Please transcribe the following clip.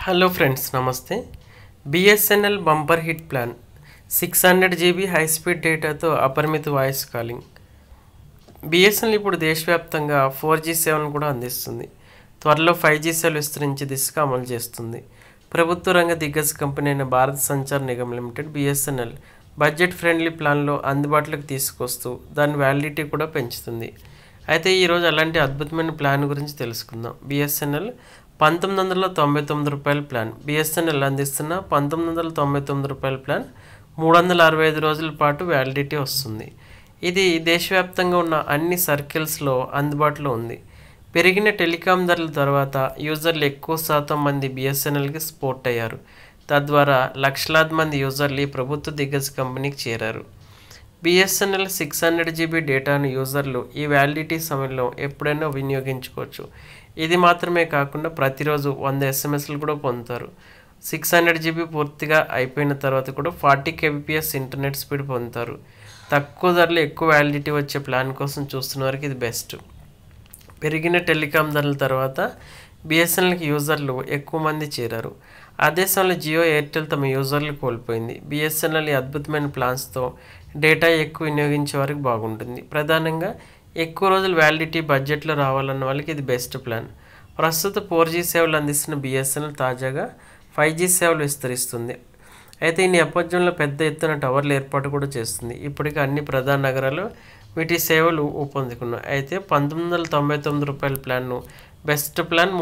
Hello friends, నమస్తే. BSNL bumper hit plan 600 GB high speed డేటాతో అపరిమిత వాయిస్ కాలింగ్. బిఎస్ఎన్ఎల్ ఇప్పుడు దేశవ్యాప్తంగా 4G సేవలను కూడా అందిస్తుంది. త్వరలో 5G సేవలు విస్తరించే దిశగా అమలు చేస్తుంది. ప్రభుత్వ రంగ దిగ్గజ కంపెనీ అయిన Bharat Sanchar Nigam limited BSNL budget friendly ప్లాన్లో అందుబాటులోకి తీసుకొస్తూ దాని వ్యాలిడిటీ కూడా పెంచుతుంది. అయితే ఈరోజు అలాంటి అద్భుతమైన ప్లాన్ గురించి తెలుసుకుందాం. బిఎస్ఎన్ఎల్ రూ. 1999 ప్లాన్. బిఎస్ఎన్ఎల్ అందిస్తున్న రూ. 1999 ప్లాన్ 365 రోజుల పాటు వ్యాలిడిటీ వస్తుంది. ఇది దేశవ్యాప్తంగా ఉన్న అన్ని సర్కిల్స్లో అందుబాటులో ఉంది. పెరిగిన టెలికాం ధరల తర్వాత యూజర్లు ఎక్కువ శాతం మంది బిఎస్ఎన్ఎల్కి సపోర్ట్ అయ్యారు. తద్వారా లక్షలాది మంది యూజర్లు ఈ ప్రభుత్వ దిగ్గజ కంపెనీకి చేరారు. బిఎస్ఎన్ఎల్ 600 GB డేటాను యూజర్లు ఈ వ్యాలిడిటీ సమయంలో ఎప్పుడైనా వినియోగించుకోవచ్చు. ఇది మాత్రమే కాకుండా ప్రతిరోజు 100 SMSలు కూడా పొందుతారు. 600 GB పూర్తిగా అయిపోయిన తర్వాత కూడా 40 kbps ఇంటర్నెట్ స్పీడ్ పొందుతారు. తక్కువ ధరలో ఎక్కువ వ్యాలిడిటీ వచ్చే ప్లాన్ కోసం చూస్తున్న వారికి ఇది బెస్ట్. పెరిగిన టెలికాం ధరల తర్వాత బిఎస్ఎన్ఎల్కి యూజర్లు ఎక్కువ మంది చేరారు. అదే సమయంలో జియో, ఎయిర్టెల్ తమ యూజర్లు కోల్పోయింది. బిఎస్ఎన్ఎల్ ఈ అద్భుతమైన ప్లాన్స్తో డేటా ఎక్కువ వినియోగించే వారికి బాగుంటుంది. ప్రధానంగా ఎక్కువ రోజులు వ్యాలిడిటీ బడ్జెట్లో రావాలన్న వాళ్ళకి ఇది బెస్ట్ ప్లాన్. ప్రస్తుత 4G సేవలు అందిస్తున్న బిఎస్ఎన్ఎల్ తాజాగా 5G సేవలు విస్తరిస్తుంది. అయితే ఈ నేపథ్యంలో పెద్ద ఎత్తున టవర్ల ఏర్పాటు కూడా చేస్తుంది. ఇప్పటికే అన్ని ప్రధాన నగరాల్లో వీటి సేవలు ఊపందుకున్నాయి. అయితే రూ. 1999 ప్లాన్ను బెస్ట్ ప్లాన్